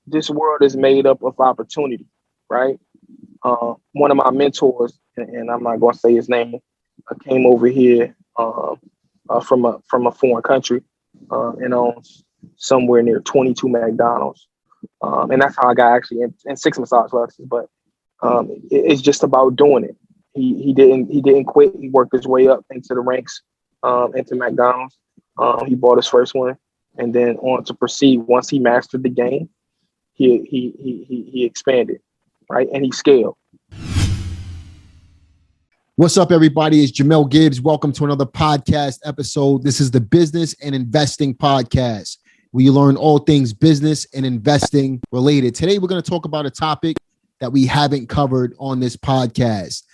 this world is made up of opportunity, right? One of my mentors, and I'm not going to say his name, came over here from a foreign country and owns somewhere near 22 McDonald's. And that's how I got actually in 6 massage lessons. But it's just about doing it. He didn't quit. He worked his way up into the ranks, into McDonald's. He bought his first one, and then on to proceed. Once he mastered the game, he expanded, right, and he scaled. What's up, everybody? It's Jamel Gibbs. Welcome to another podcast episode. This is the Business and Investing Podcast, where you learn all things business and investing related. Today, we're going to talk about a topic that we haven't covered on this podcast.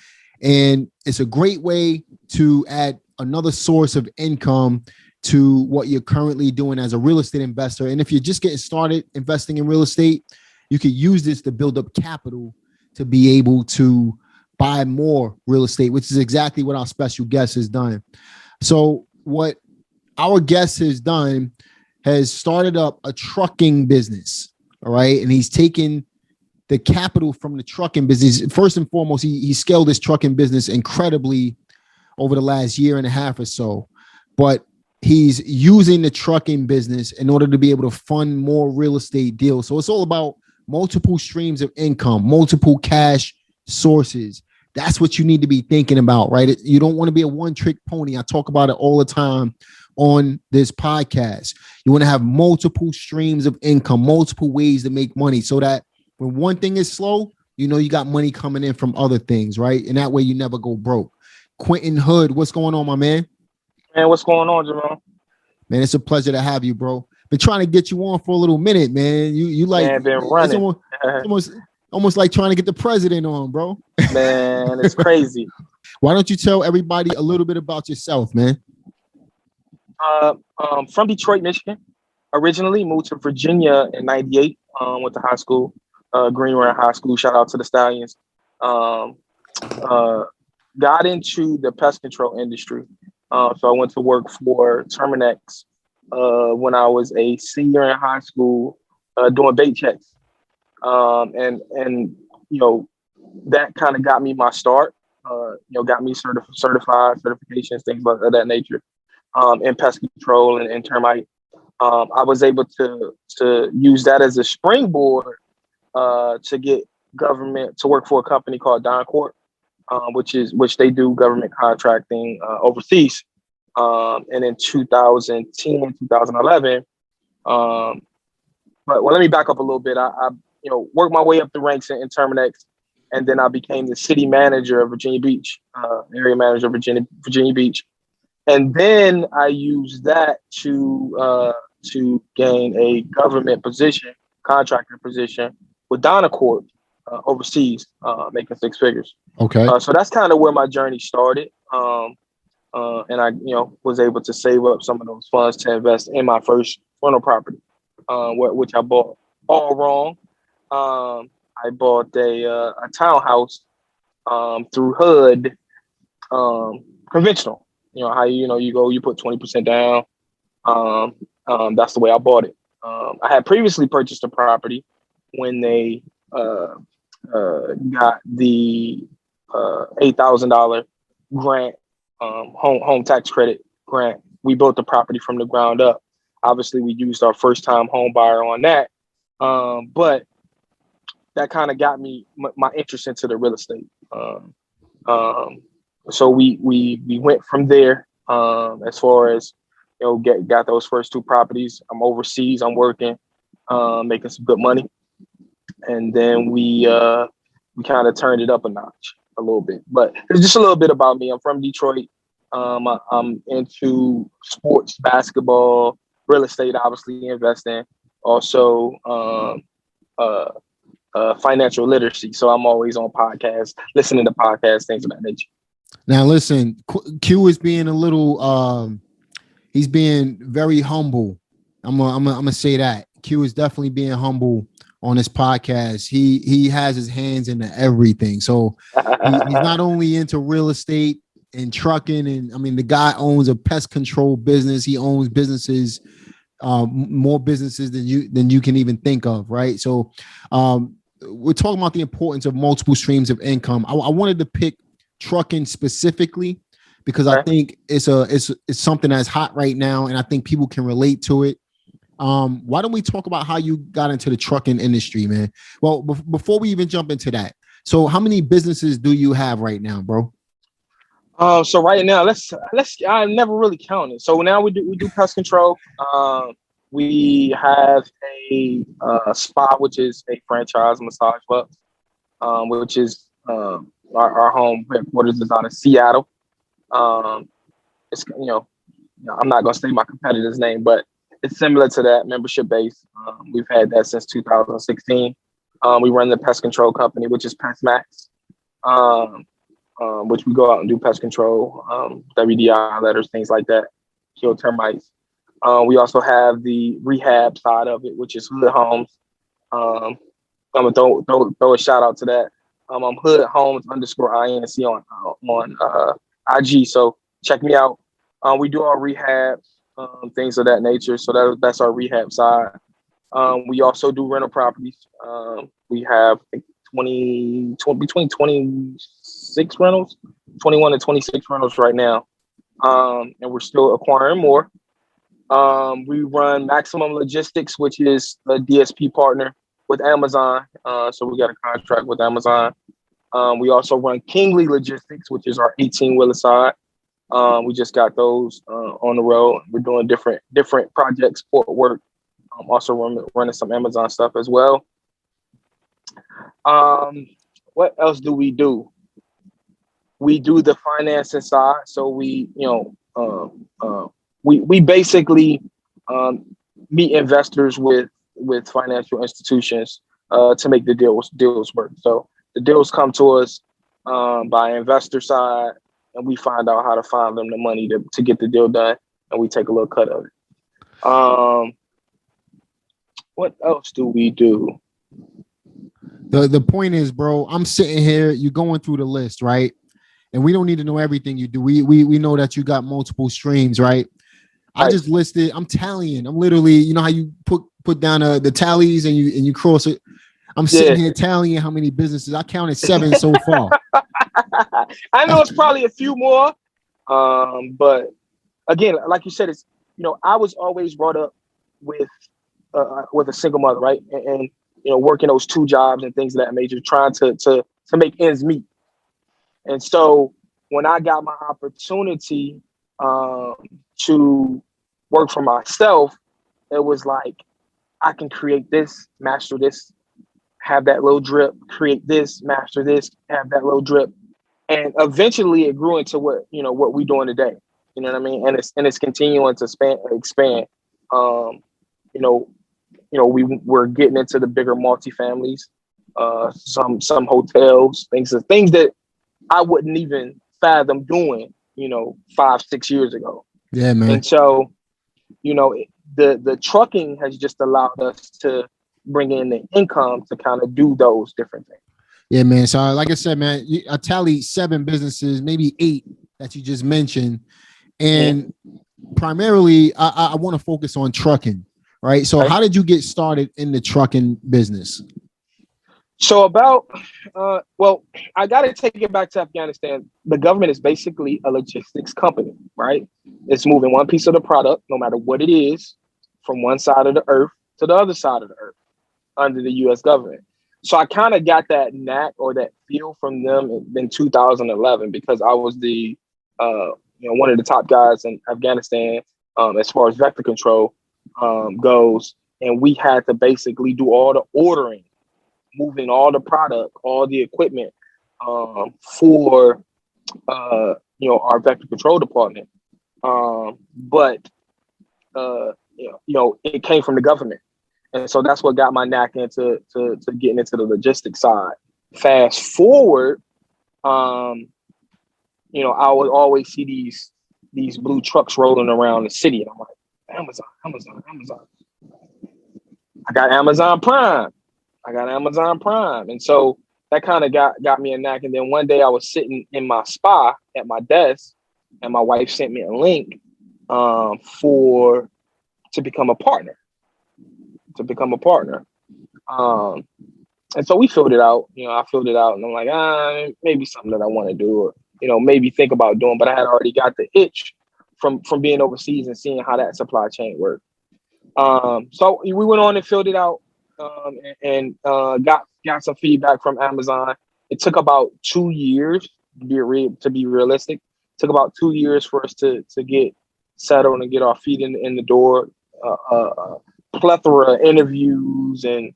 And it's a great way to add another source of income to what you're currently doing as a real estate investor. And if you're just getting started investing in real estate, you could use this to build up capital to be able to buy more real estate, which is exactly what our special guest has done. So what our guest has done has started up a trucking business. All right. And he's taken the capital from the trucking business. First and foremost, he scaled his trucking business incredibly over the last year and a half or so. But he's using the trucking business in order to be able to fund more real estate deals. So it's all about multiple streams of income, multiple cash sources. That's what you need to be thinking about, right? You don't want to be a one-trick pony. I talk about it all the time on this podcast. You want to have multiple streams of income, multiple ways to make money so that when one thing is slow, you know you got money coming in from other things, right? And that way you never go broke. Quintin Hood, what's going on, my man? Man, what's going on, Jamel? Man, it's a pleasure to have you, bro. Been trying to get you on for a little minute, man. You like, man, been running. It's almost like trying to get the president on, bro. Man, it's crazy. Why don't you tell everybody a little bit about yourself, man? From Detroit, Michigan. Originally moved to Virginia in '98. Went to high school, Green Run High School. Shout out to the Stallions. Got into the pest control industry. So I went to work for Terminex when I was a senior in high school, doing bait checks. And that kind of got me my start, got me certifications, things of that nature, in pest control and termite. I was able to use that as a springboard to get government to work for a company called Don Corp, which they do government contracting overseas. And in 2010, 2011, but let me back up a little bit. I worked my way up the ranks in Terminex, and then I became the city manager of Virginia Beach, area manager of Virginia Beach. And then I used that to gain a government position, contractor position with Donna Corp overseas, making 6 figures. Okay. So that's kind of where my journey started. And I, was able to save up some of those funds to invest in my first rental property, which I bought all wrong. I bought a townhouse through HUD, conventional. How you put 20% down. That's the way I bought it. I had previously purchased a property when they got the $8,000 grant, home tax credit grant. We built the property from the ground up. Obviously, we used our first time home buyer on that, but that kind of got me my interest into the real estate. So we went from there. As far as got those first 2 properties. I'm overseas. I'm working, making some good money, and then we kind of turned it up a notch a little bit. But it's just a little bit about me. I'm from Detroit. I'm into sports, basketball, real estate, obviously investing, also financial literacy. So I'm always on podcasts, listening to podcasts, things of that nature. Now, listen, Q is being a little, he's being very humble. I'm gonna say that. Q is definitely being humble on this podcast. He has his hands into everything. So he's not only into real estate and trucking, and I mean, the guy owns a pest control business. He owns businesses more businesses than you can even think of, right? So we're talking about the importance of multiple streams of income. I wanted to pick trucking specifically because I think it's something that's hot right now, and I think people can relate to it. Why don't we talk about how you got into the trucking industry, man? Well, before we even jump into that, so how many businesses do you have right now, bro? So right now, let's I never really counted. So now we do pest control. We have a spa, which is a franchise massage club, which is our home headquarters is out of Seattle. It's I'm not gonna say my competitor's name, but it's similar to that, membership based. We've had that since 2016. We run the pest control company, which is Pest Max. Which we go out and do pest control, WDI letters, things like that, kill termites. We also have the rehab side of it, which is Hood Homes. I'm gonna throw a shout out to that. I'm Hood Homes _INC on IG. So check me out. We do our rehab, things of that nature. So that's our rehab side. We also do rental properties. We have between 26 rentals, 21 and 26 rentals right now. And we're still acquiring more. We run Maximum Logistics, which is a DSP partner with Amazon. So we got a contract with Amazon. We also run Kingly Logistics, which is our 18-wheeler side. We just got those on the road. We're doing different projects, port work. Also running some Amazon stuff as well. What else do? We do the financing side. So we basically meet investors with financial institutions to make the deals work. So the deals come to us by investor side, and we find out how to find them the money to get the deal done, and we take a little cut of it. What else do we do? The point is, bro, I'm sitting here, you're going through the list, right? And we don't need to know everything you do. We know that you got multiple streams, right? I just listed, I'm tallying. I'm literally, you know how you put down the tallies and you cross it. I'm sitting here tallying how many businesses. I counted 7 so far. I know it's probably a few more. But again, like you said, it's, I was always brought up with a single mother, right? And working those 2 jobs and things of that nature, trying to make ends meet. And so when I got my opportunity to work for myself, it was like, I can create this, master this, have that little drip, create this, master this, have that little drip. And eventually it grew into what we're doing today. You know what I mean? And it's continuing to expand. We're getting into the bigger multifamilies, some hotels, things that I wouldn't even fathom doing, 5-6 years ago. Yeah, man. And so, the trucking has just allowed us to bring in the income to kind of do those different things. Yeah, man. So like I said, man, I tallied 7 businesses, maybe 8 that you just mentioned. And primarily, I want to focus on trucking, right? So how did you get started in the trucking business? So I got to take it back to Afghanistan. The government is basically a logistics company, right? It's moving one piece of the product, no matter what it is, from one side of the earth to the other side of the earth under the U.S. government. So I kind of got that knack or that feel from them in 2011 because I was the one of the top guys in Afghanistan as far as vector control goes, and we had to basically do all the ordering, moving all the product, all the equipment for our vector control department. But it came from the government. And so that's what got my knack into getting into the logistics side. Fast forward, I would always see these blue trucks rolling around the city. And I'm like, Amazon. I got Amazon Prime. And so that kind of got me a knack. And then one day I was sitting in my spa at my desk, and my wife sent me a link for to become a partner. And so we filled it out. I filled it out, and I'm like, maybe something that I want to do, or maybe think about doing. But I had already got the itch from being overseas and seeing how that supply chain worked. So we went on and filled it out, and got some feedback from Amazon. It took about 2 years to be realistic. It took about 2 years for us to get settled and get our feet in the door. Plethora of interviews and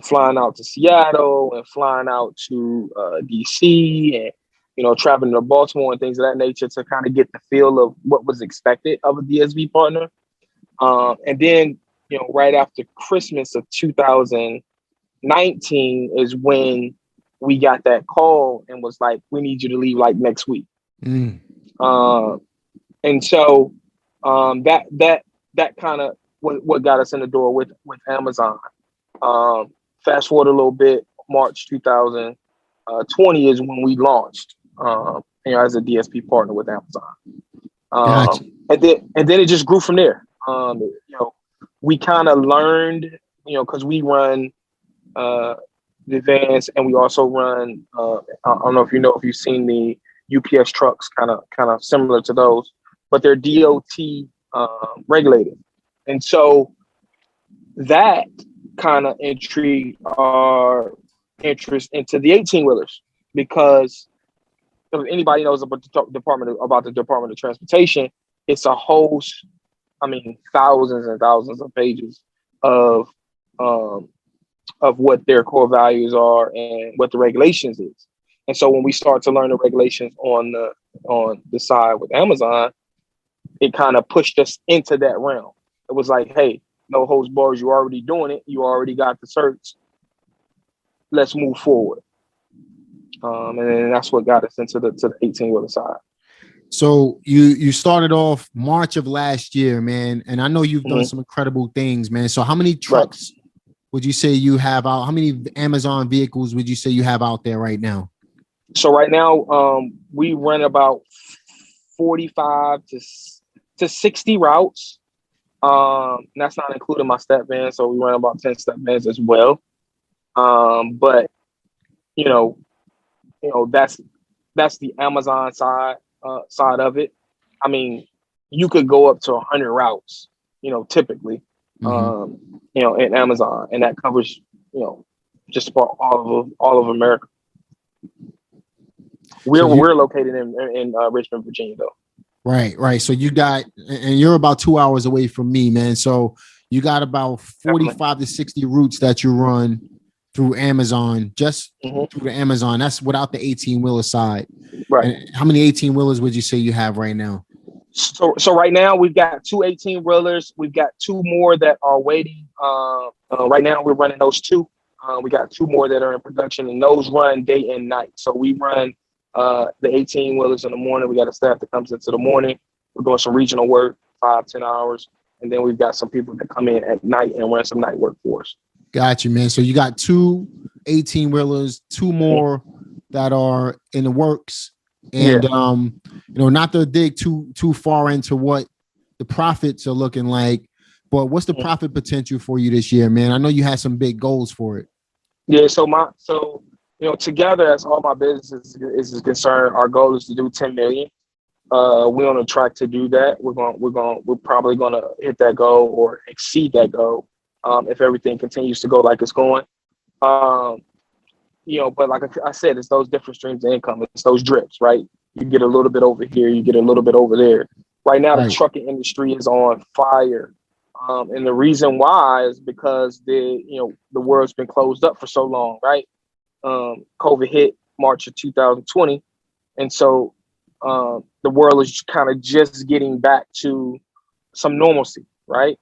flying out to Seattle and flying out to DC and traveling to Baltimore and things of that nature to kind of get the feel of what was expected of a DSV partner. And then right after Christmas of 2019 is when we got that call and was like, we need you to leave like next week. And so that kind of what got us in the door with Amazon. Fast forward a little bit, March 2020 is when we launched, as a DSP partner with Amazon. Gotcha. And then it just grew from there. We kind of learned, because we run the vans and we also run. I don't know if you've seen the UPS trucks, kind of similar to those, but they're DOT regulated, and so that kind of intrigued our interest into the 18-wheelers, because if anybody knows about the Department of Transportation, it's a whole, thousands and thousands of pages of what their core values are and what the regulations is. And so when we start to learn the regulations on the side with Amazon, it kind of pushed us into that realm. It was like, hey, no holds barred. You're already doing it. You already got the certs. Let's move forward. And then that's what got us into the 18-wheeler side. So you started off March of last year, man, and I know you've done some incredible things, man. So how many trucks would you say you have out? How many Amazon vehicles would you say you have out there right now? So right now, we run about 45 to 60 routes. That's not including my step van. So we run about 10 step vans as well. But that's the Amazon side of it. You could go up to 100 routes, typically, in Amazon, and that covers, just about all of America. We're located in Richmond, Virginia, though. Right. So you're about 2 hours away from me, man. So you got about 45 to 60 routes that you run through Amazon, just through the Amazon. That's without the 18-wheeler side. Right. And how many 18-wheelers would you say you have right now? So right now we've got 2 18-wheelers. We've got 2 more that are waiting. Right now we're running those 2. We got 2 more that are in production, and those run day and night. So we run the 18-wheelers in the morning. We got a staff that comes into the morning. We're doing some regional work, 5-10 hours. And then we've got some people that come in at night and run some night work for us. Got you, man. So you got 2 18-wheelers, 2 more that are in the works. And, not to dig too far into what the profits are looking like, but what's the profit potential for you this year, man? I know you had some big goals for it. Yeah. So together, as all my business is concerned, our goal is to do 10 million. We're on a track to do that. We're probably going to hit that goal or exceed that goal. If everything continues to go like it's going. But like I said, it's those different streams of income. It's those drips, right? You get a little bit over here, you get a little bit over there. Right now, the trucking industry is on fire. And the reason why is because the world's been closed up for so long, right? COVID hit March of 2020. And so the world is kind of just getting back to some normalcy, right?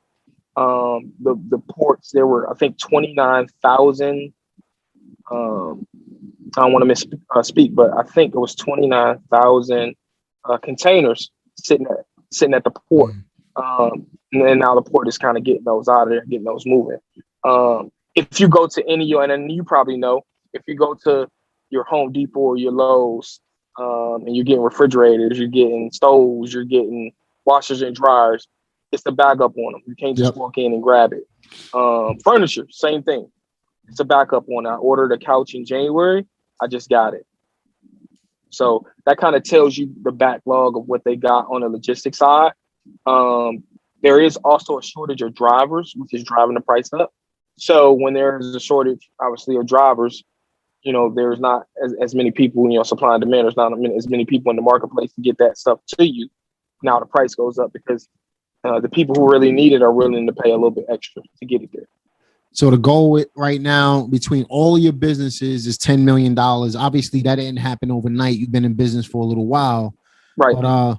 The ports, there were, I think, 29,000. I don't want to misspeak, but I think it was 29,000 containers sitting at the port. And then now the port is kind of getting those out of there, getting those moving. If you go to any, and you probably know, if you go to your Home Depot or your Lowe's, and you're getting refrigerators, you're getting stoves, you're getting washers and dryers, it's the backup on them. You can't just walk in and grab it. Furniture, same thing. It's a backup on. I ordered a couch in January. I just got it. So that kind of tells you the backlog of what they got on the logistics side. There is also a shortage of drivers, which is driving the price up. So when there is a shortage, obviously, of drivers, there's not as many people, supply and demand. There's not as many people in the marketplace to get that stuff to you. Now the price goes up because the people who really need it are willing to pay a little bit extra to get it there. So the goal right now between all of your businesses is $10 million. Obviously, that didn't happen overnight. You've been in business for a little while. Right. But,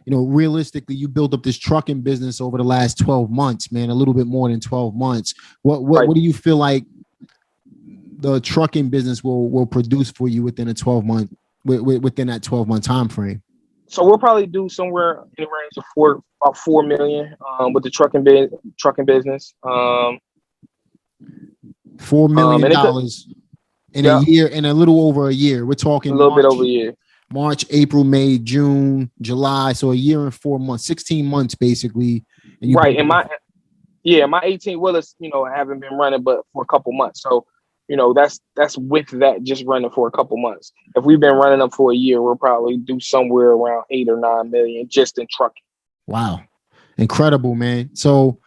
realistically, you built up this trucking business over the last 12 months, man, a little bit more than 12 months. What do you feel like the trucking business will produce for you within a 12-month, within that 12-month time frame? So we'll probably do somewhere in the range of about 4 million with the trucking business. $4 million in a year, in a little over a year. We're talking a little bit over a year. March, April, May, June, July. So a year and 4 months, 16 months basically. And right. And my 18 wheelers, haven't been running but for a couple months. So, that's with that just running for a couple months. If we've been running them for a year, we'll probably do somewhere around 8 or 9 million just in trucking. Wow. Incredible, man. So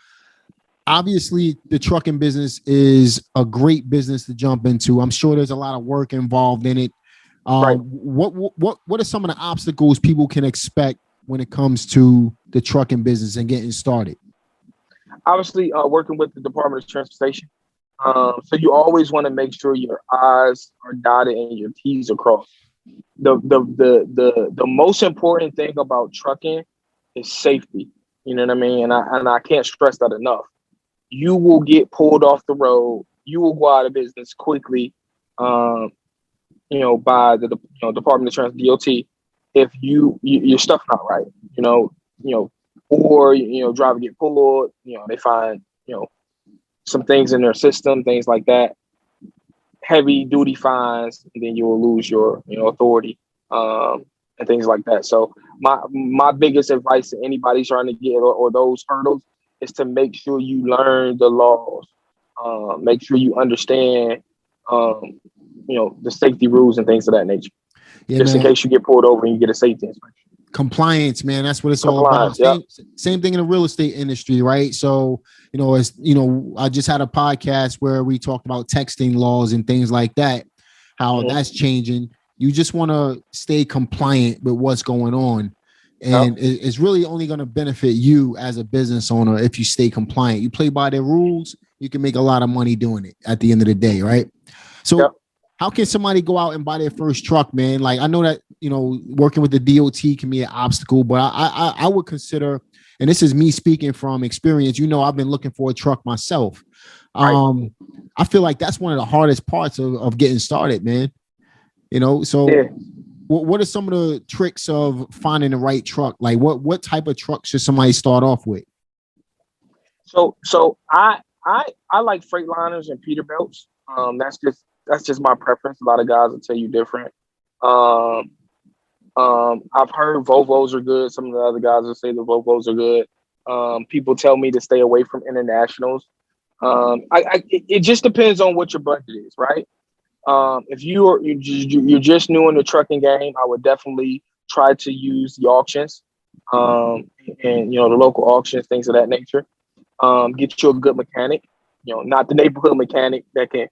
obviously the trucking business is a great business to jump into. I'm sure there's a lot of work involved in it. Right. What are some of the obstacles people can expect when it comes to the trucking business and getting started? Obviously, working with the Department of Transportation. So you always want to make sure your I's are dotted and your T's are crossed. The most important thing about trucking is safety. You know what I mean? And I can't stress that enough. You will get pulled off the road. You will go out of business quickly, by the Department of Transportation, DOT, if your stuff not right. Or driver get pulled. They find some things in their system, things like that. Heavy duty fines, and then you will lose your authority and things like that. So my biggest advice to anybody trying to get or those hurdles is to make sure you learn the laws, make sure you understand, the safety rules and things of that nature. Yeah, just man. In case you get pulled over and you get a safety inspection. Compliance, man. That's what it's all about. Same thing in the real estate industry, right? So, I just had a podcast where we talked about texting laws and things like that, how that's changing. You just want to stay compliant with what's going on. And it's really only going to benefit you as a business owner if you stay compliant. You play by their rules, you can make a lot of money doing it at the end of the day, right? So how can somebody go out and buy their first truck, man? Like, I know that, working with the DOT can be an obstacle, but I would consider, and this is me speaking from experience, I've been looking for a truck myself. I feel like that's one of the hardest parts of getting started, man. What are some of the tricks of finding the right truck? Like what type of truck should somebody start off with? So I like Freightliners and Peterbilts. That's just my preference. A lot of guys will tell you different. I've heard Volvos are good. Some of the other guys will say the Volvos are good. People tell me to stay away from internationals. It just depends on what your budget is, right? If you're just new in the trucking game, I would definitely try to use the auctions, and the local auctions, things of that nature. Get you a good mechanic, not the neighborhood mechanic that can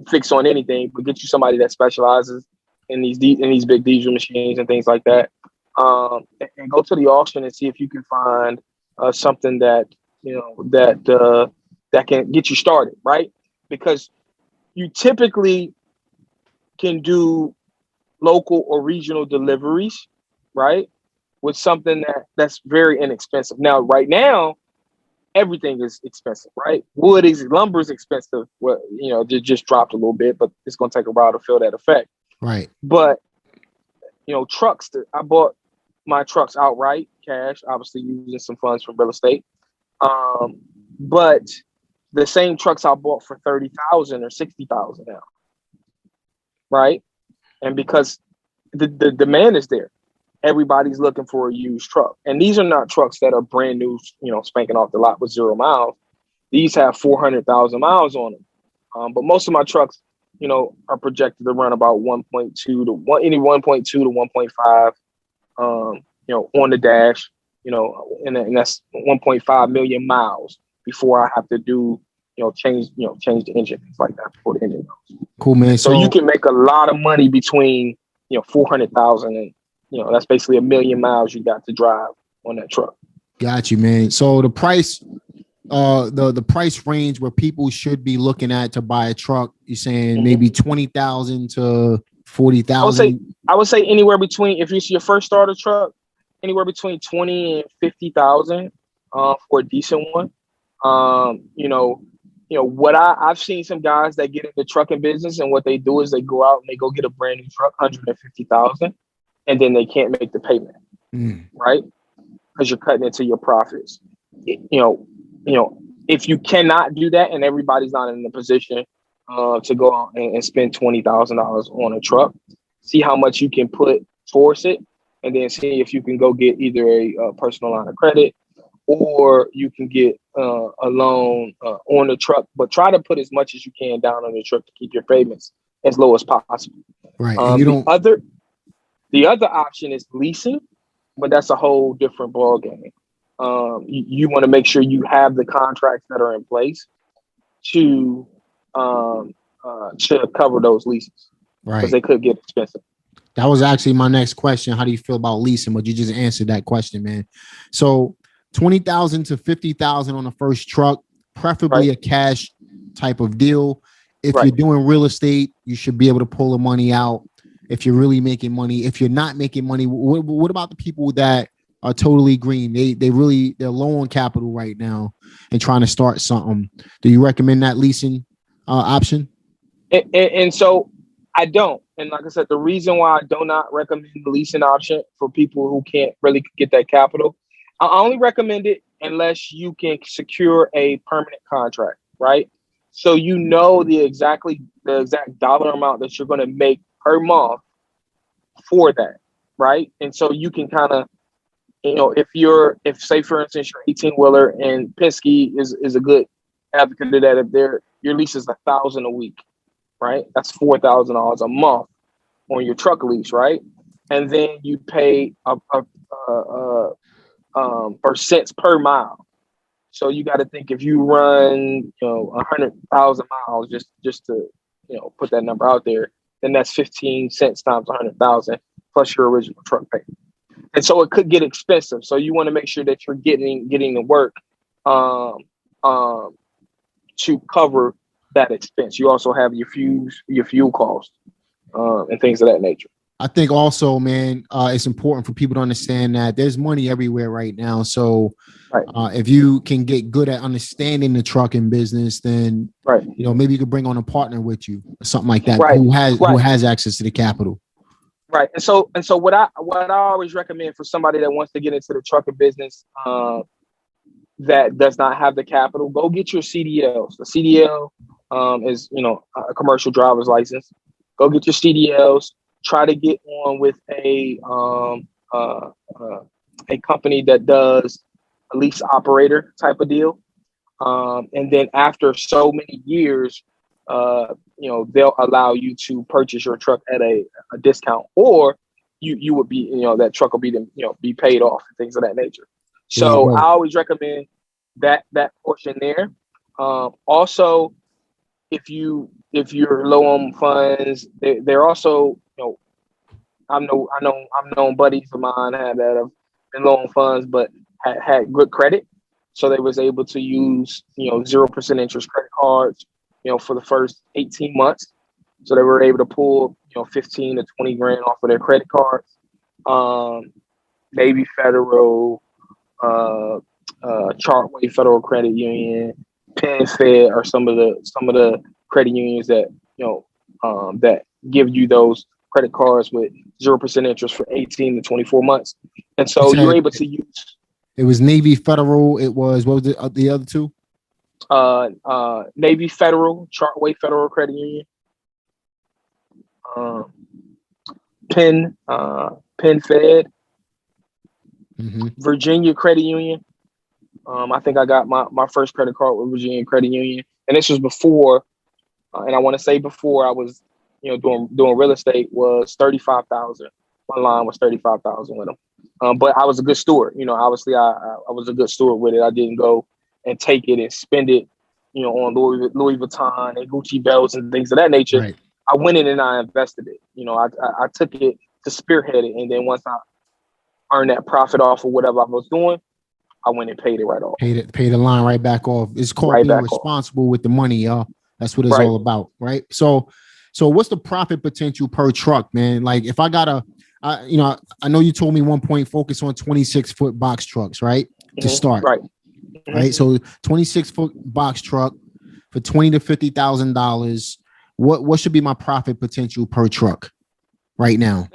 fix on anything, but get you somebody that specializes in these big diesel machines and things like that. And go to the auction and see if you can find something that that can get you started, right? Because you typically can do local or regional deliveries, right? With something that's very inexpensive. Now, right now, everything is expensive, right? Lumber is expensive. Well, just dropped a little bit, but it's going to take a while to feel that effect. Right. But, trucks, I bought my trucks outright, cash, obviously using some funds from real estate. But the same trucks I bought for $30,000 or $60,000 now. Right. And because the demand is there. everybody's looking for a used truck. And these are not trucks that are brand new, spanking off the lot with 0 miles. These have 400,000 miles on them. But most of my trucks, are projected to run about 1.2 to 1.5, on the dash, and that's 1.5 million miles before I have to do, change the engine, things like that before the engine goes. Cool, man. So you can make a lot of money between, 400,000 and, that's basically 1 million miles you got to drive on that truck. Got you, man. So the price, the price range where people should be looking at to buy a truck, you're saying maybe 20,000 to 40,000. I would say anywhere between, if it's your first starter truck, anywhere between 20 and 50,000 for a decent one. What I've seen some guys that get into trucking business, and what they do is they go out and they go get a brand new truck, 150,000, and then they can't make the payment, right? Because you're cutting into your profits. If you cannot do that, and everybody's not in the position to go out and spend $20,000 on a truck, see how much you can put towards it, and then see if you can go get either a personal line of credit, or you can get a loan on the truck, but try to put as much as you can down on the truck to keep your payments as low as possible. Right. The other option is leasing, but that's a whole different ballgame. You want to make sure you have the contracts that are in place to cover those leases, right? Because they could get expensive. That was actually my next question. How do you feel about leasing? But you just answered that question, man. So 20,000 to 50,000 on the first truck, preferably a cash type of deal. If you're doing real estate, you should be able to pull the money out if you're really making money. If you're not making money, what about the people that are totally green? They're low on capital right now and trying to start something. Do you recommend that leasing option? And so I don't. And like I said, the reason why I do not recommend the leasing option for people who can't really get that capital, I only recommend it unless you can secure a permanent contract, right? So the exact dollar amount that you're going to make per month for that, right? And so you can kind of, if say for instance your 18-wheeler, and Penske is a good advocate of that, if your lease is $1,000 a week, right? That's $4,000 a month on your truck lease, right? And then you pay for cents per mile. So you got to think, if you run 100,000 miles, just to put that number out there, then that's 15 cents times 100,000 plus your original truck payment. And so it could get expensive. So you want to make sure that you're getting the work to cover that expense. You also have your fuel costs and things of that nature. I think also, man, it's important for people to understand that there's money everywhere right now. So if you can get good at understanding the trucking business, then maybe you could bring on a partner with you or something like that, who has access to the capital. Right. And so what I always recommend for somebody that wants to get into the trucking business that does not have the capital, go get your CDLs. The CDL is a commercial driver's license. Go get your CDLs. Try to get on with a company that does a lease operator type of deal, and then after so many years, they'll allow you to purchase your truck at a discount, or you would be, that truck will be paid off and things of that nature. So I always recommend that portion there. Also, if you're low on funds, they're also, I'm known buddies of mine that have been low on funds, but had good credit. So they was able to use, 0% interest credit cards, for the first 18 months. So they were able to pull, 15 to 20 grand off of their credit cards. Navy Federal, Chartway Federal Credit Union, PenFed are some of the credit unions that, that give you those credit cards with 0% interest for 18 to 24 months. And so you're able to use. It was Navy Federal. It was, what was the other two? Navy Federal, Chartway Federal Credit Union, PenFed, Virginia Credit Union. I think I got my first credit card with Virginia Credit Union, and this was before. And I want to say before I was, doing real estate was 35,000. My line was 35,000 with them. But I was a good steward. Obviously I was a good steward with it. I didn't go and take it and spend it, on Louis Vuitton and Gucci belts and things of that nature. Right. I went in and I invested it. I took it to spearhead it, and then once I earned that profit off of whatever I was doing, I went and paid it right off. Paid the line right back off. It's called right being responsible with the money, y'all. That's what it's right. all about, right? So what's the profit potential per truck, man? Like if I got I know you told me 1 point focus on 26-foot box trucks, right? To start. Right. Right. So 26-foot box truck for $20,000 to $50,000. What should be my profit potential per truck right now?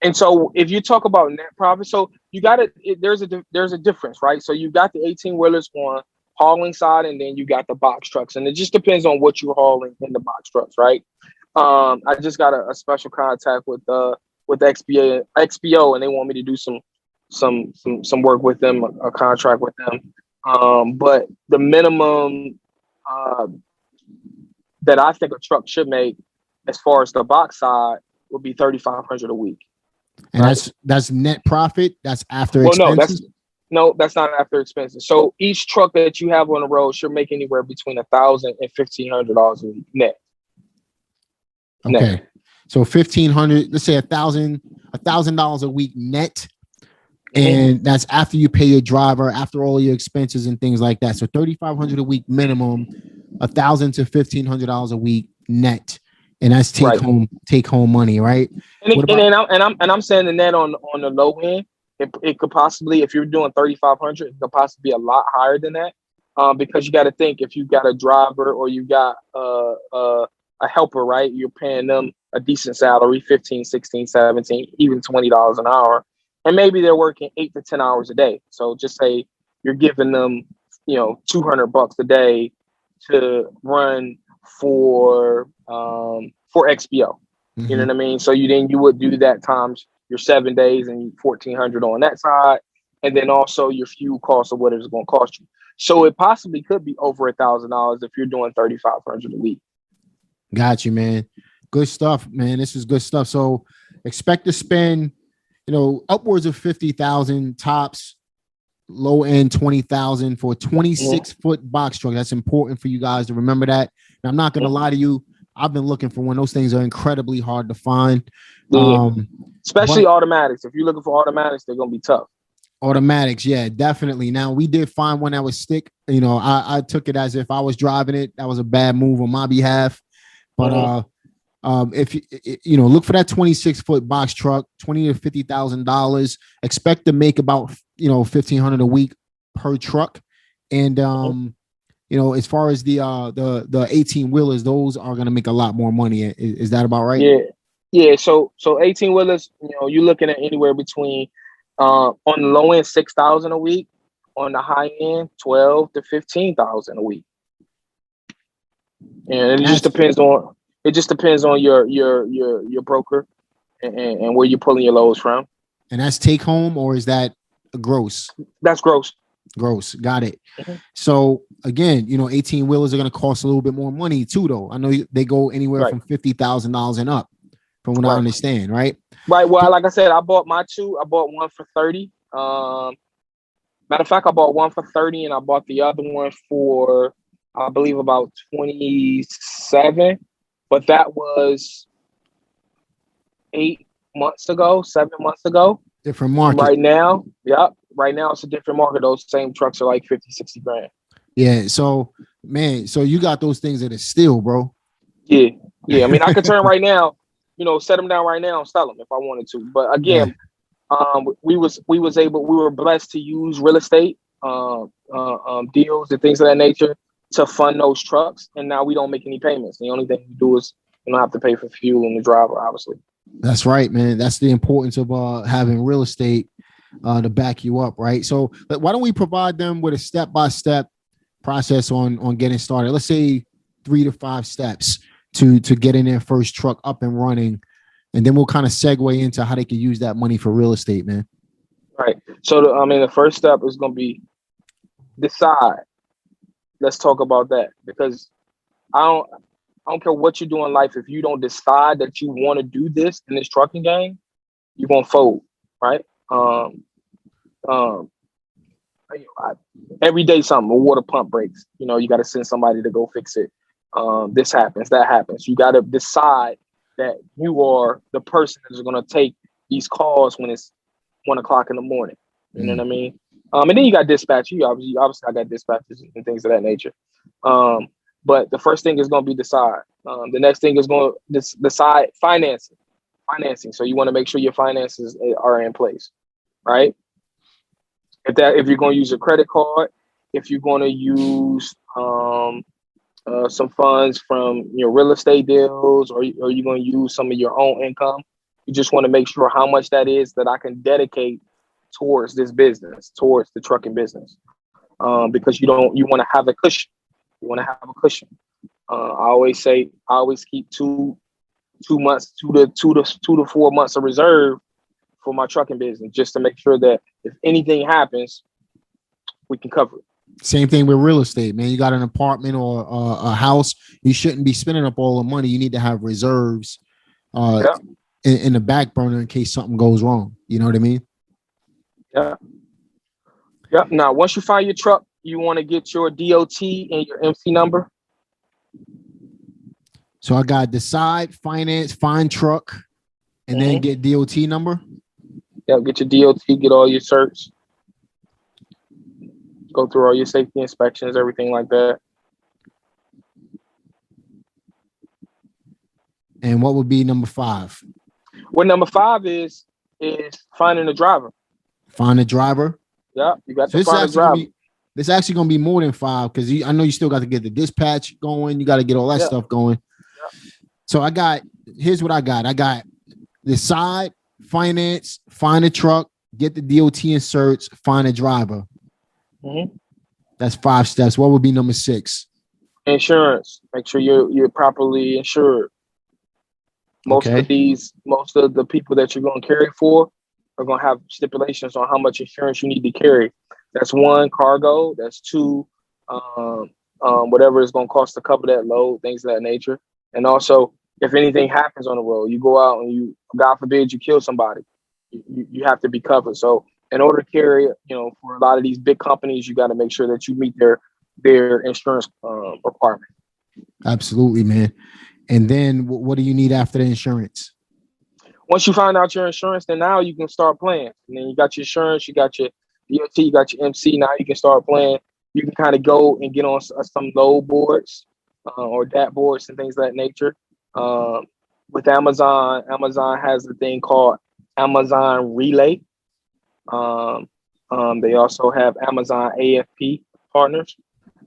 And so if you talk about net profit, so you got it. There's a difference, right? So you got the 18-wheelers on hauling side, and then you got the box trucks, and it just depends on what you're hauling in the box trucks, right? I just got a special contact with XPO, and they want me to do some work with them, a contract with them. But the minimum that I think a truck should make, as far as the box side, would be $3,500 a week. And right? that's net profit. That's after expenses. That's not after expenses. So each truck that you have on the road should make anywhere between $1,000 and $1,500 a week net. Okay, net. So $1,500. Let's say $1,000 a week net, and that's after you pay your driver, after all your expenses and things like that. So $3,500 a week minimum, $1,000 to $1,500 a week net. And that's take home money, right? And I'm saying the net on the low end, it could possibly, if you're doing 3,500, it could possibly be a lot higher than that, because you got to think, if you got a driver or you got a helper, right? You're paying them a decent salary, 15, 16, 17, even $20 an hour, and maybe they're working 8 to 10 hours a day. So just say you're giving them, $200 a day to run for XPO. You know what I mean? So you would do that times your 7 days and 1,400 on that side, and then also your fuel costs or what it's going to cost you. So it possibly could be over $1,000 if you're doing 3,500 a week. Got you, man. Good stuff, man. This is good stuff. So expect to spend, upwards of 50,000 tops, low end 20,000 for a 26-foot box truck. That's important for you guys to remember that. And I'm not going to lie to you. I've been looking for one. Those things are incredibly hard to find. Especially automatics. If you're looking for automatics, they're going to be tough. Automatics, yeah, definitely. Now, we did find one that was stick. I took it as if I was driving it. That was a bad move on my behalf. But if look for that 26-foot box truck, $20,000 to $50,000. Expect to make about $1,500 a week per truck. And as far as the 18-wheelers, those are going to make a lot more money. Is that about right? Yeah. So 18-wheelers, you're looking at anywhere between on the low end 6,000 a week, on the high end 12 to 15,000 a week. And it just depends on your broker and where you're pulling your loads from. And that's take home, or is that gross? That's gross. Gross. Got it. So again, 18-wheelers are going to cost a little bit more money too, though. I know they go anywhere from $50,000 and up, from what I understand, right? Right. Well, like I said, I bought my two. I bought one for 30. Matter of fact, I bought one for 30, and I bought the other one for, I believe, about 27. But that was 7 months ago. Different market. Right now, right now it's a different market. Those same trucks are like 50, 60 grand. Yeah. So, man, you got those things that are steel, bro. Yeah. I mean, I could turn right now, set them down right now and sell them if I wanted to. But again, we were blessed to use real estate deals and things of that nature to fund those trucks. And now we don't make any payments. The only thing we do is you don't have to pay for fuel and the driver, obviously. That's right, man. That's the importance of having real estate to back you up, right? So why don't we provide them with a step-by-step process on getting started? Let's say 3 to 5 steps to getting their first truck up and running. And then we'll kind of segue into how they can use that money for real estate, man. So the first step is going to be decide. Let's talk about that, because I don't I don't care what you do in life. If you don't decide that you want to do this in this trucking game, you're gonna fold, right? Um, I, every day something, a water pump breaks. You got to send somebody to go fix it. This happens, that happens. You got to decide that you are the person that's going to take these calls when it's 1 o'clock in the morning. You know what I mean? And then you got dispatch. Obviously, I got dispatches and things of that nature. But the first thing is going to be decide. The next thing is going to decide financing. Financing. So you want to make sure your finances are in place, right? If you're going to use a credit card, if you're going to use some funds from your real estate deals, or you're going to use some of your own income, you just want to make sure how much that is that I can dedicate towards this business, towards the trucking business, because you want to have a cushion. You want to have a cushion. I always keep two to 4 months of reserve for my trucking business, just to make sure that if anything happens, we can cover it. Same thing with real estate, man. You got an apartment or a house, you shouldn't be spending up all the money. You need to have reserves in the back burner in case something goes wrong. You know what I mean? Yeah. Now, once you find your truck, you want to get your DOT and your MC number. So I got decide, finance, find truck, and then get DOT number. Yeah, get your DOT, get all your certs, go through all your safety inspections, everything like that. And what would be number 5? What number 5 is finding a driver. Find a driver. Yeah, you got to find a driver. This actually going to be more than 5, because I know you still got to get the dispatch going. You got to get all that stuff going. Yeah. So here's what I got. I got decide, finance, find a truck, get the DOT and certs, find a driver. That's 5 steps. What would be number 6? Insurance. Make sure you're properly insured. Most of the people that you're going to carry for are going to have stipulations on how much insurance you need to carry. That's 1, cargo. That's 2, whatever it's going to cost to cover that load, things of that nature. And also, if anything happens on the road, you go out and God forbid, you kill somebody, you have to be covered. So in order to carry, for a lot of these big companies, you got to make sure that you meet their insurance requirement. Absolutely, man. And then what do you need after the insurance? Once you find out your insurance, then now you can start playing. And then you got your insurance, you got your DOT, you got your MC. Now you can start playing. You can kind of go and get on some load boards or DAT boards and things of that nature. With Amazon has a thing called Amazon Relay. They also have Amazon AFP partners,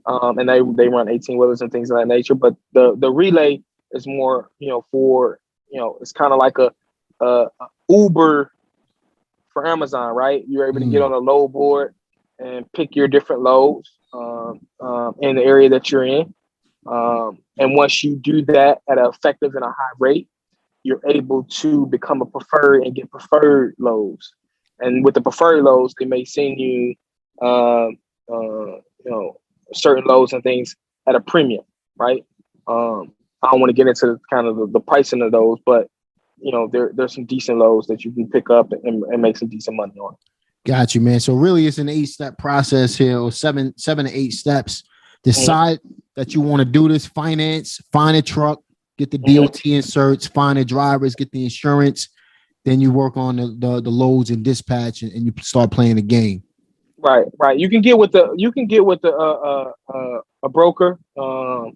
and they run 18-wheelers and things of that nature. But the Relay is more, for, it's kind of like a Uber for Amazon, right? You're able to get on a load board and pick your different loads in the area that you're in. And once you do that at an effective and a high rate, you're able to become a preferred and get preferred loads. And with the preferred loads, they may send you, certain loads and things at a premium, right? I don't want to get into kind of the pricing of those, but there's some decent loads that you can pick up and make some decent money on. Got you, man. So really, it's an 8-step process here, or 7 to 8 steps. Decide that you want to do this. Finance, find a truck, get the DOT inserts, find the drivers, get the insurance. Then you work on the loads and dispatch, and you start playing the game. Right. You can get with a broker or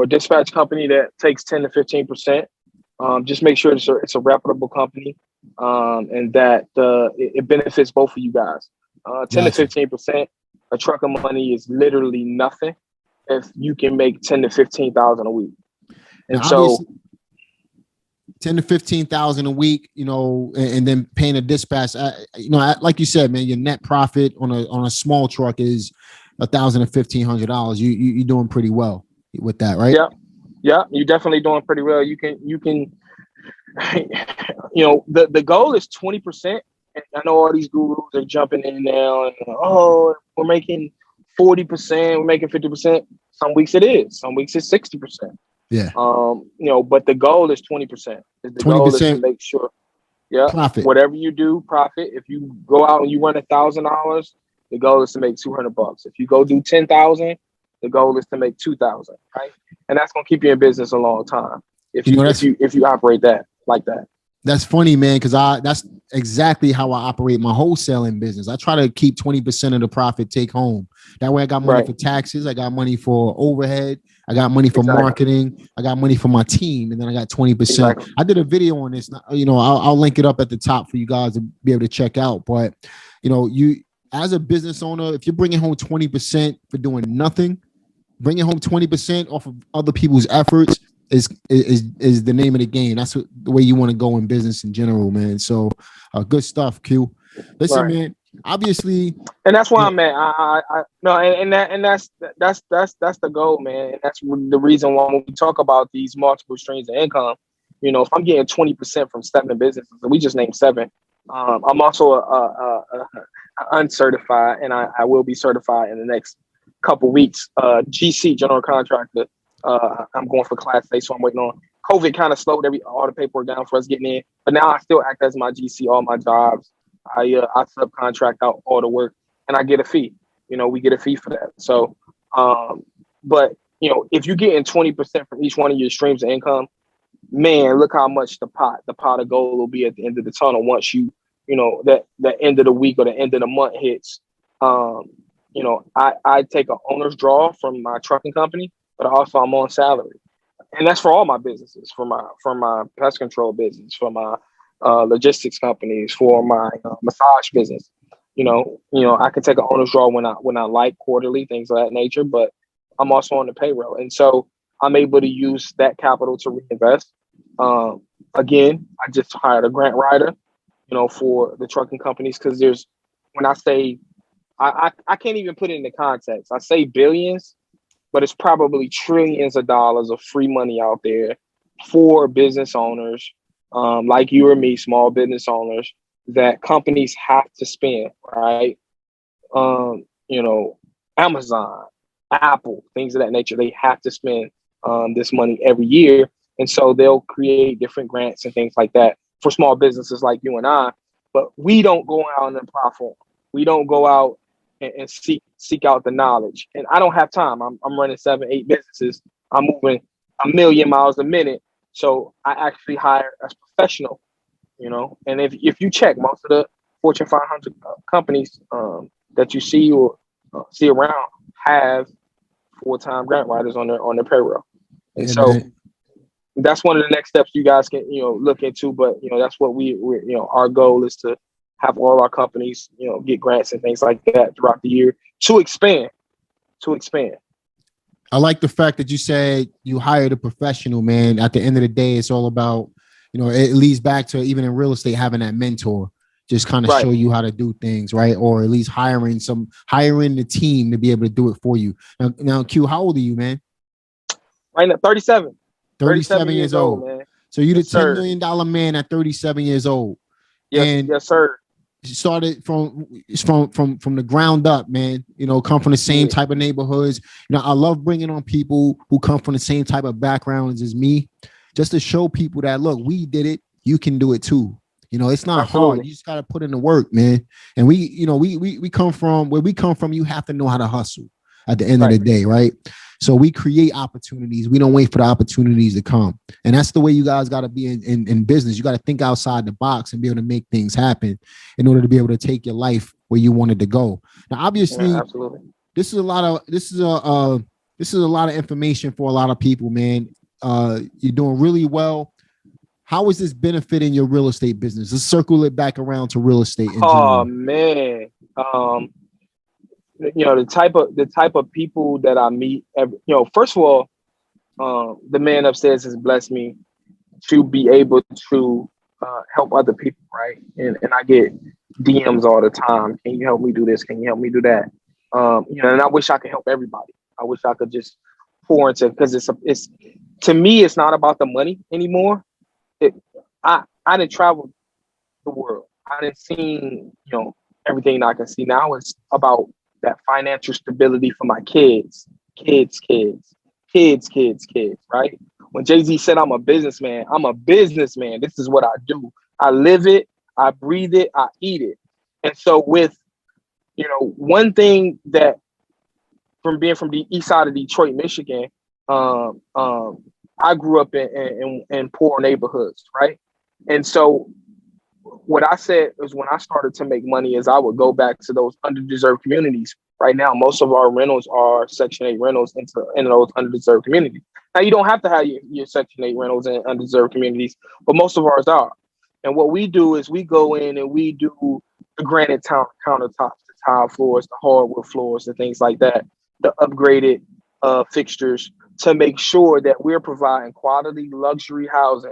a dispatch company that takes 10 to 15%. Just make sure it's a reputable company, and that it benefits both of you guys. 10 to 15%. A truck of money is literally nothing if you can make 10 to 15,000 a week. And now, so 10 to 15,000 a week, and then paying a dispatch, like you said, man, your net profit on a small truck is $1,000 to $1,500. You're doing pretty well with that, right? Yeah, you're definitely doing pretty well. You can, the goal is 20%, And I know all these gurus are jumping in now and oh, we're making 40%, we're making 50%. Some weeks it is, some weeks it's 60%. Yeah. But the goal is 20%. The goal is to 20% make sure, yeah, profit. whatever you do, profit. If you go out and you run $1,000, the goal is to make $200. If you go do 10,000, the goal is to make 2,000, right? And that's gonna keep you in business a long time if you operate that like that. That's funny, man, because that's exactly how I operate my wholesaling business. I try to keep 20% of the profit take home. That way I got money for taxes, I got money for overhead, I got money for marketing, I got money for my team, and then I got 20%. Exactly. I did a video on this. I'll link it up at the top for you guys to be able to check out. But you as a business owner, if you're bringing home 20% for doing nothing, bringing home 20% off of other people's efforts is the name of the game. That's the way you want to go in business in general, man. So good stuff, Q. Listen, man, obviously, and that's why I'm at. That's the goal, man. And that's the reason why when we talk about these multiple streams of income, if I'm getting 20% from 7 businesses, and we just named 7, I'm also a uncertified, and I will be certified in the next couple weeks. GC, general contractor. I'm going for class A, so I'm waiting on. COVID kind of slowed all the paperwork down for us getting in, but now I still act as my GC, all my jobs. I subcontract out all the work, and I get a fee. We get a fee for that. So, but if you're getting 20% from each one of your streams of income, man, look how much the pot of gold will be at the end of the tunnel once that end of the week or the end of the month hits. I take an owner's draw from my trucking company, but also I'm on salary, and that's for all my businesses, for my pest control business, for my logistics companies, for my massage business. I can take an owner's draw when I like quarterly, things of that nature, but I'm also on the payroll, and so I'm able to use that capital to reinvest. Again, I just hired a grant writer, for the trucking companies, because when I say I can't even put it into context. I say billions, but it's probably trillions of dollars of free money out there for business owners, like you or me, small business owners, that companies have to spend, right? Amazon, Apple, things of that nature, they have to spend this money every year. And so they'll create different grants and things like that for small businesses like you and I. But we don't go out and apply for them. We don't go out and seek out the knowledge. And I don't have time. I'm running 7, 8 businesses. I'm moving 1,000,000 miles a minute. So I actually hire a professional, and if you check, most of the Fortune 500 companies that you see or see around have full-time grant writers on their payroll. And so that's one of the next steps you guys can, look into. But, that's what we're our goal is to have all our companies, get grants and things like that throughout the year to expand. I like the fact that you said you hired a professional, man. At the end of the day, it's all about, it leads back to even in real estate, having that mentor, just kind of show you how to do things, right? Or at least hiring the team to be able to do it for you. Now, Q, how old are you, man? Right now, 37. 37 years old, man. So you're the $10 million man at 37 years old. Yes, sir. Started from the ground up, man. Come from the same type of neighborhoods. I love bringing on people who come from the same type of backgrounds as me, just to show people that, look, we did it, you can do it too. It's not hard. You just got to put in the work, man. And we come from where we come from. You have to know how to hustle at the end of the day, right? So we create opportunities. We don't wait for the opportunities to come. And that's the way you guys got to be in business. You got to think outside the box and be able to make things happen in order to be able to take your life where you wanted to go. Now, obviously, this is a lot of information for a lot of people, man. You're doing really well. How is this benefiting your real estate business? Let's circle it back around to real estate. Oh man. The type of people that I meet, first of all, the man upstairs has blessed me to be able to help other people, right? And I get DMs all the time. Can you help me do this? Can you help me do that? And I wish I could help everybody. I wish I could just pour into, because it's to me, it's not about the money anymore. I didn't travel the world. I didn't seen, everything I can see now. It's about that financial stability for my kids, right? When Jay-Z said, I'm a businessman. This is what I do. I live it, I breathe it, I eat it. And so with, one thing that from being from the east side of Detroit, Michigan, I grew up in poor neighborhoods, right? And so what I said is when I started to make money is I would go back to those underdeserved communities. Right now, most of our rentals are Section 8 rentals in those underdeserved communities. Now, you don't have to have your Section 8 rentals in undeserved communities, but most of ours are. And what we do is we go in and we do the granite countertops, the tile floors, the hardwood floors, and things like that, the upgraded fixtures to make sure that we're providing quality luxury housing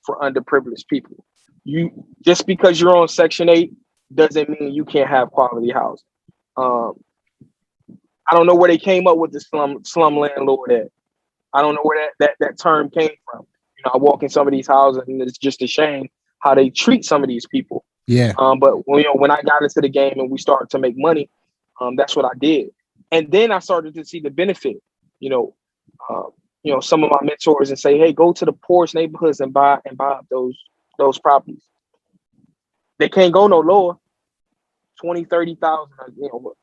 for underprivileged people. You just because you're on Section 8 doesn't mean you can't have quality housing. I don't know where they came up with the slum landlord at. I don't know where that term came from. I walk in some of these houses and it's just a shame how they treat some of these people. Yeah. But when I got into the game and we started to make money, that's what I did. And then I started to see the benefit. Some of my mentors and say, hey, go to the poorest neighborhoods and buy up those properties. They can't go no lower. 20, 30,000.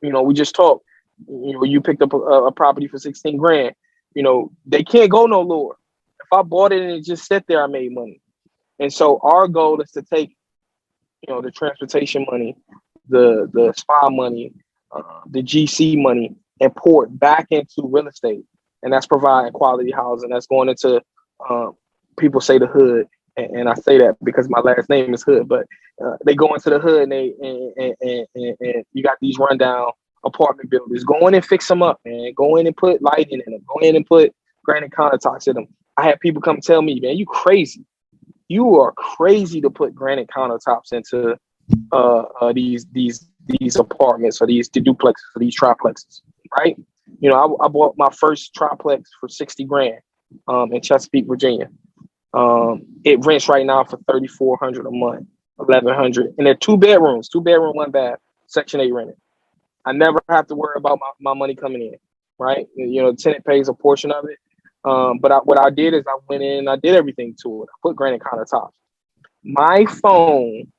We just talked. You picked up a property for 16 grand. They can't go no lower. If I bought it and it just sat there, I made money. And so our goal is to take, the transportation money, the spa money, the GC money, and pour it back into real estate. And that's providing quality housing. That's going into, people say the hood. And I say that because my last name is Hood, but they go into the hood and you got these rundown apartment buildings. Go in and fix them up, man. Go in and put lighting in them. Go in and put granite countertops in them. I had people come tell me, man, you crazy. You are crazy to put granite countertops into these apartments or these duplexes or these triplexes, right? I bought my first triplex for 60 grand in Chesapeake, Virginia. It rents right now for $3,400 a month, $1,100, and they're 2 bedrooms, 2-bedroom, 1 bath, Section 8 rented. I never have to worry about my money coming in, right? The tenant pays a portion of it. But what I did is I went in and I did everything to it. I put granite countertops. My phone,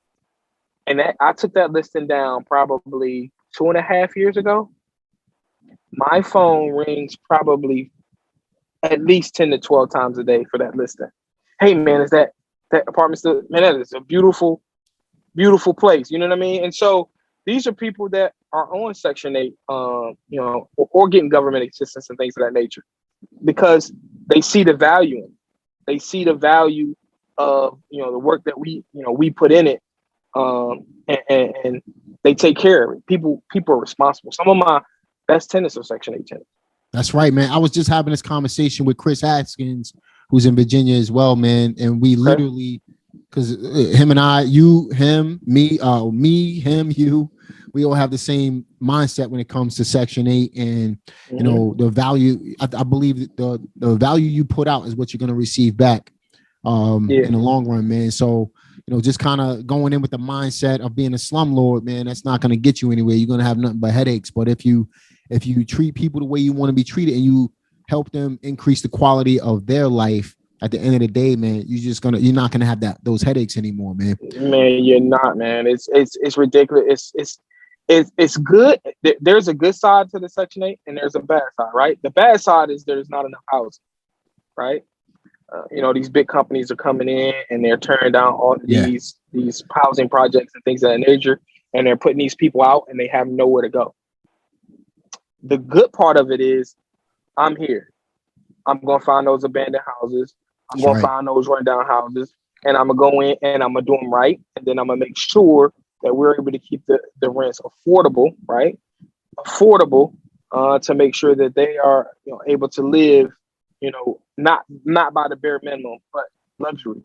and I took that listing down probably 2.5 years ago. My phone rings probably at least 10 to 12 times a day for that listing. Hey man, is that apartment still? Man, that is a beautiful, beautiful place. You know what I mean? And so these are people that are on Section 8, or getting government assistance and things of that nature, because they see the value in it. They see the value of the work that we put in it, and they take care of it. People are responsible. Some of my best tenants are Section 8 tenants. That's right, man. I was just having this conversation with Chris Haskins, who's in Virginia as well, man. And we literally, because him and I, you, him, me, him, you, we all have the same mindset when it comes to Section 8. And, the value, I believe the value you put out is what you're going to receive back in the long run, man. So, just kind of going in with the mindset of being a slumlord, man, that's not going to get you anywhere. You're going to have nothing but headaches. But if you treat people the way you want to be treated and you help them increase the quality of their life, at the end of the day, man, you're not gonna have those headaches anymore, man. Man, you're not, man. It's ridiculous. It's good. There's a good side to the Section 8 and there's a bad side, right? The bad side is there's not enough housing, right? These big companies are coming in and they're tearing down all of these housing projects and things of that nature, and they're putting these people out and they have nowhere to go. The good part of it is I'm here. I'm going to find those abandoned houses. I'm going to find those rundown houses, and I'm going to go in and I'm going to do them right. And then I'm going to make sure that we're able to keep the rents affordable, right? Affordable to make sure that they are able to live, not by the bare minimum, but luxury.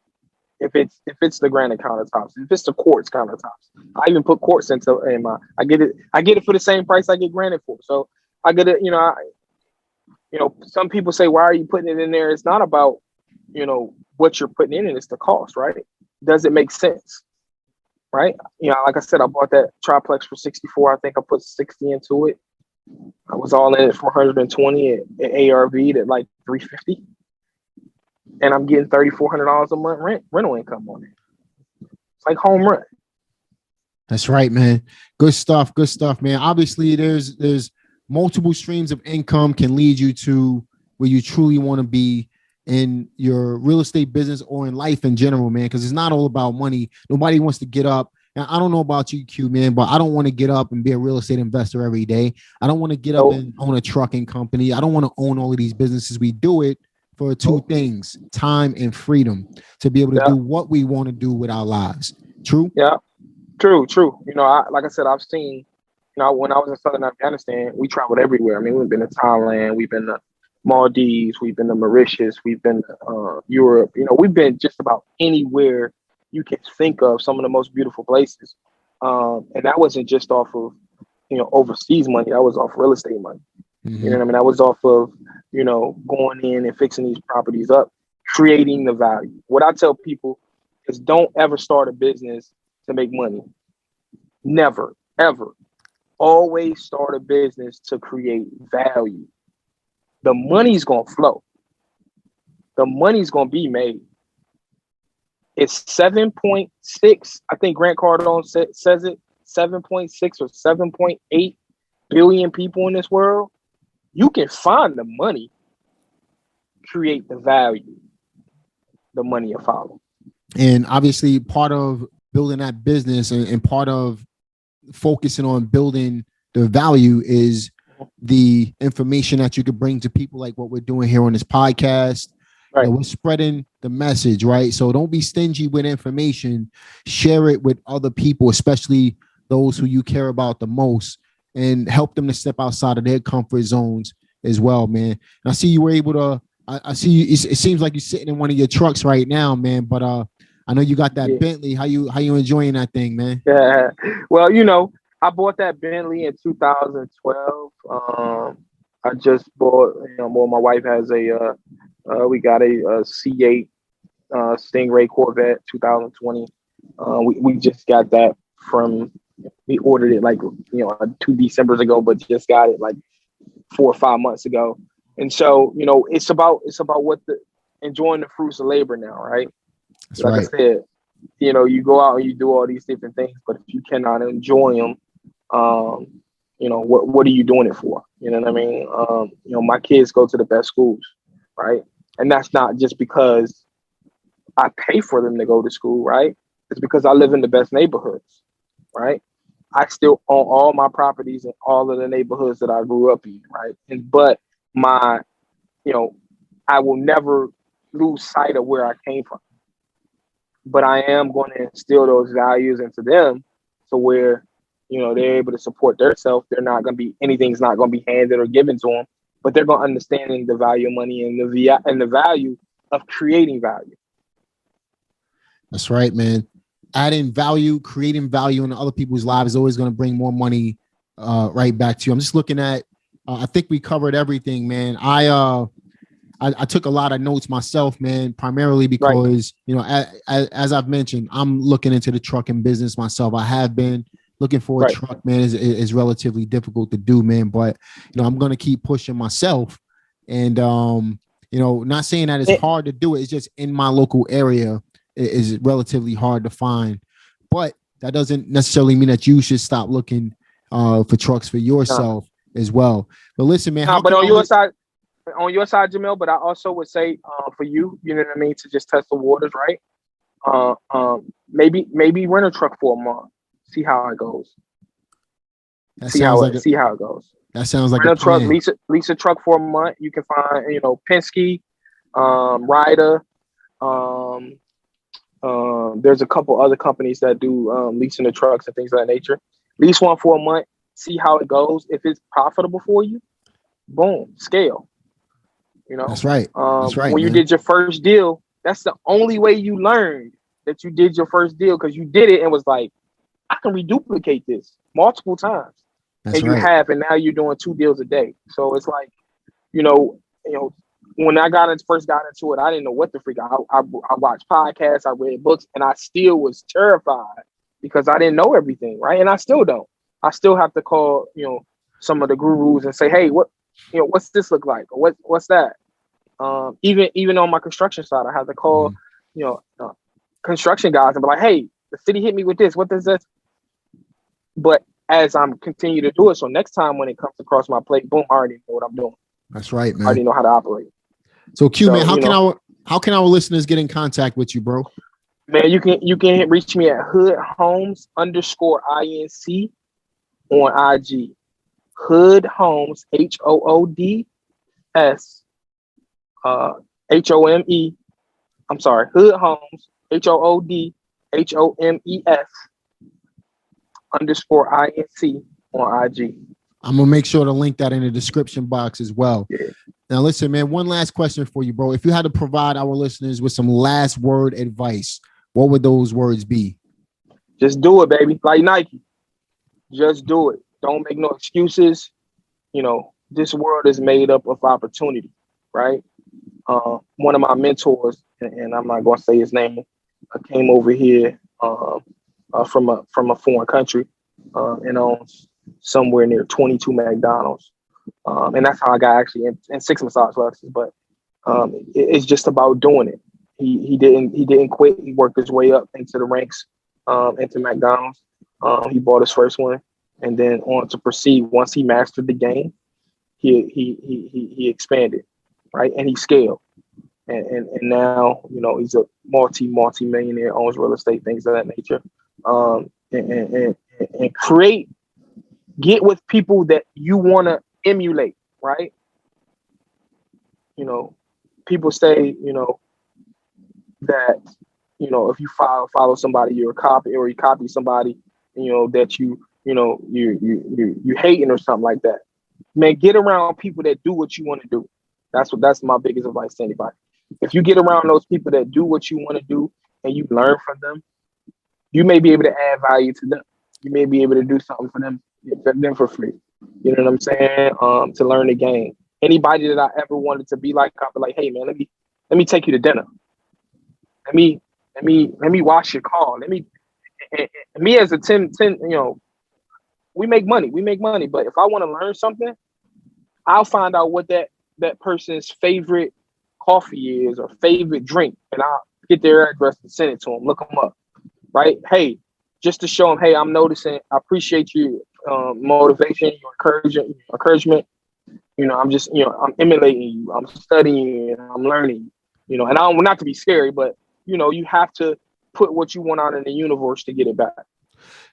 If it's the granite countertops, if it's the quartz countertops, I even put quartz into my. I get it for the same price I get granite for. So I get it. Some people say, why are you putting it in there? It's not about what you're putting in, it's the cost, right? Does it make sense? right? Like I said, I bought that triplex for 64. I think I put 60 into it. I was all in it for 120 at ARV at like 350, and I'm getting $3,400 a month rental income on it. It's like home run. That's right, man. Good stuff. Good stuff, man. Obviously, there's multiple streams of income can lead you to where you truly want to be in your real estate business or in life in general, man, because it's not all about money. Nobody wants to get up. And I don't know about you, Q, man, but I don't want to get up and be a real estate investor every day. I don't want to get up and own a trucking company. I don't want to own all of these businesses. We do it for two things, time and freedom, to be able to do what we want to do with our lives. True? Yeah. True. Like I said, I've seen, when I was in Southern Afghanistan, we traveled everywhere. I mean, we've been to Thailand, we've been to Maldives, we've been to Mauritius, we've been to Europe. We've been just about anywhere you can think of, some of the most beautiful places. And that wasn't just off of, overseas money. That was off real estate money. Mm-hmm. You know what I mean? That was off of, going in and fixing these properties up, creating the value. What I tell people is don't ever start a business to make money. Never, ever. Always start a business to create value. The money's going to flow. The money's going to be made. It's 7.6. I think Grant Cardone says it, 7.6 or 7.8 billion people in this world. You can find the money, create the value. The money will follow. And obviously part of building that business and part of focusing on building the value is the information that you could bring to people, like what we're doing here on this podcast. Right. We're spreading the message, right? So don't be stingy with information. Share it with other people, especially those who you care about the most, and help them to step outside of their comfort zones as well, man. And I see you were able to, I see you, it seems like you're sitting in one of your trucks right now, man, but I know you got that Bentley. How you enjoying that thing, man? Yeah. Well, I bought that Bentley in 2012. I just bought, well, my wife has we got a C8 Stingray Corvette 2020. We just got that we ordered it like, 2 Decembers ago, but just got it like 4 or 5 months ago. And so, it's about enjoying the fruits of labor now, right? That's like right. I said, you go out and you do all these different things, but if you cannot enjoy them, what are you doing it for? You know what I mean? My kids go to the best schools, right? And that's not just because I pay for them to go to school, right? It's because I live in the best neighborhoods, right? I still own all my properties in all of the neighborhoods that I grew up in, right? But I will never lose sight of where I came from. But I am going to instill those values into them to where, they're able to support themselves. They're not going to be, anything's not going to be handed or given to them, but they're going to understand the value of money and the value of creating value. That's right, man. Adding value, creating value in other people's lives is always going to bring more money right back to you. I'm just looking at, I think we covered everything, man. I took a lot of notes myself, man, primarily because, as I've mentioned, I'm looking into the trucking business myself. I have been looking for a truck, man, is relatively difficult to do, man. But, I'm going to keep pushing myself. And, not saying that it's hard to do it. It's just in my local area is relatively hard to find. But that doesn't necessarily mean that you should stop looking for trucks for yourself as well. But listen, man. But on your side, Jamel, but I also would say for you, you know what I mean, to just test the waters, right? Maybe rent a truck for a month, see how it goes. See how it goes. That sounds like rent a truck, lease a truck for a month. You can find, Penske, Ryder. There's a couple other companies that do leasing the trucks and things of that nature. Lease one for a month, see how it goes. If it's profitable for you, boom, scale. That's right. That's right. When you did your first deal, that's the only way you learned that you did your first deal, because you did it and was like, I can reduplicate this multiple times. That's you have, and now you're doing 2 deals a day. So it's like, when I first got into it, I didn't know what the freak. I watched podcasts, I read books, and I still was terrified because I didn't know everything, right? And I still don't. I still have to call, some of the gurus and say, hey, what's this look like? Or what's that? Even on my construction side, I have to call, you know, uh, construction guys and be like, hey, the city hit me with this. What does this? But as I'm continue to do it, so next time when it comes across my plate, boom, I already know what I'm doing. That's right, man. I already know how to operate. So Q, man, how can our listeners get in contact with you, bro? Man, you can reach me at Hood Homes _INC on IG. Hood Homes HOODS HOME. I'm sorry, Hood Homes HOODHOMES _INC on IG. I'm gonna make sure to link that in the description box as well. Yeah. Now, listen, man, one last question for you, bro. If you had to provide our listeners with some last word advice, what would those words be? Just do it, baby. Like Nike. Just do it. Don't make no excuses. This world is made up of opportunity, right? One of my mentors, and I'm not going to say his name, came over here from a foreign country and owns somewhere near 22 McDonald's. And that's how I got actually in 6 massage lessons. But it's just about doing it. He didn't quit. He worked his way up into the ranks, into McDonald's. He bought his first one, and then on to proceed. Once he mastered the game, he expanded, right, and he scaled, and now he's a multi-millionaire, owns real estate, things of that nature, and get with people that you want to emulate, right? People say that if you follow somebody, you're a copy, or you copy somebody that you hating or something like that. Man, get around people that do what you want to do. That's my biggest advice to anybody. If you get around those people that do what you want to do and you learn from them, you may be able to add value to them. You may be able to do something for them for free. You know what I'm saying? To learn the game. Anybody that I ever wanted to be like, I'll be like, hey man, let me take you to dinner. Let me wash your car. Me as a 10, we make money. But if I want to learn something, I'll find out what that person's favorite coffee is or favorite drink, and I'll get their address and send it to them. Look them up, right? Hey, just to show them, hey, I'm noticing. I appreciate your motivation, your encouragement. I'm emulating you. I'm studying and I'm learning. And I don't, not to be scary, but you have to put what you want out in the universe to get it back.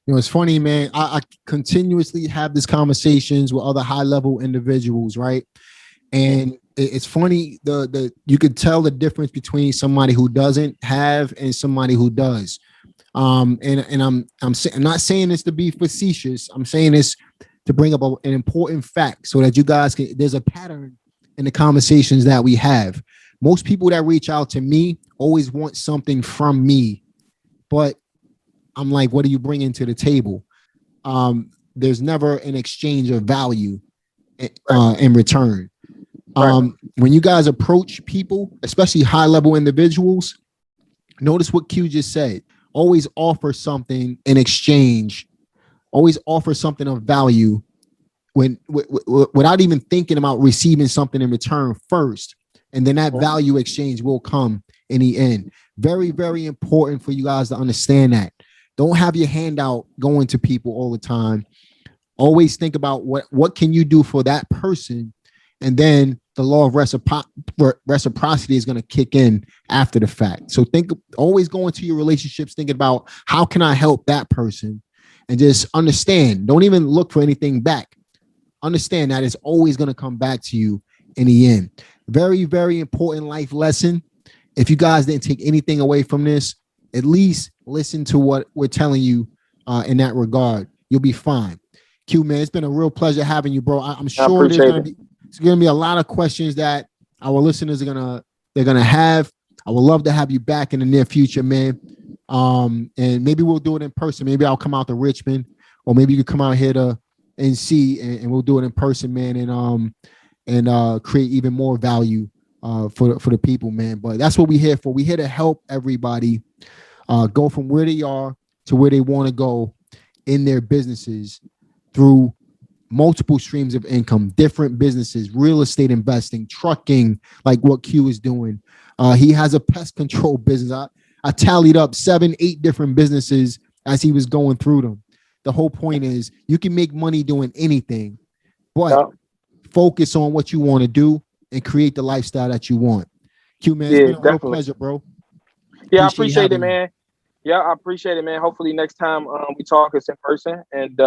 It's funny, man. I continuously have these conversations with other high-level individuals, right? And it's funny, you could tell the difference between somebody who doesn't have and somebody who does. And I'm not saying this to be facetious. I'm saying this to bring up an important fact so that you guys there's a pattern in the conversations that we have. Most people that reach out to me always want something from me, but I'm like, what are you bringing to the table? There's never an exchange of value in return. When you guys approach people, especially high-level individuals, notice what Q just said. Always offer something in exchange. Always offer something of value without even thinking about receiving something in return first. And then that value exchange will come in the end. Very, very important for you guys to understand that. Don't have your hand out going to people all the time. Always think about what can you do for that person, and then the law of reciprocity is going to kick in after the fact. So always go into your relationships thinking about how can I help that person, and just understand. Don't even look for anything back. Understand that it's always going to come back to you in the end. Very, very important life lesson. If you guys didn't take anything away from this, at least listen to what we're telling you in that regard. You'll be fine. Q, man, it's been a real pleasure having you, bro. I'm sure there's going to be a lot of questions that our listeners are gonna have. I would love to have you back in the near future, man. And maybe we'll do it in person. Maybe I'll come out to Richmond, or maybe you could come out here to NC, and we'll do it in person, man, and create even more value for the people, man. But that's what we're here for. We're here to help everybody go from where they are to where they want to go in their businesses through multiple streams of income, different businesses, real estate investing, trucking, like what Q is doing. He has a pest control business. I tallied up 7-8 different businesses as he was going through them. The whole point is you can make money doing anything, but focus on what you want to do and create the lifestyle that you want. Q, man, it's been a real pleasure, bro. Yeah, I appreciate it, man. Yeah, I appreciate it, man. Hopefully next time we talk, it's in person, and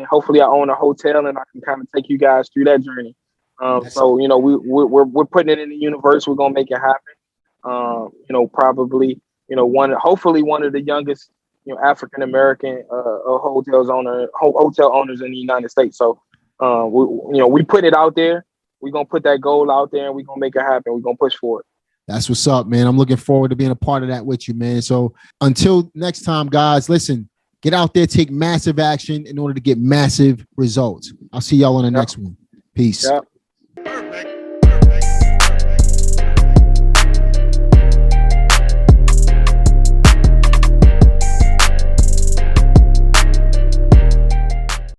hopefully I own a hotel and I can kind of take you guys through that journey. So you know, we're putting it in the universe. We're gonna make it happen. You know, probably, you know, hopefully one of the youngest, you know, African American hotel owners in the United States. So we put it out there. We're gonna put that goal out there and we're gonna make it happen. We're gonna push for it. That's what's up, man. I'm looking forward to being a part of that with you, man. So until next time, guys, listen, get out there, take massive action in order to get massive results. I'll see y'all on the next one. Peace.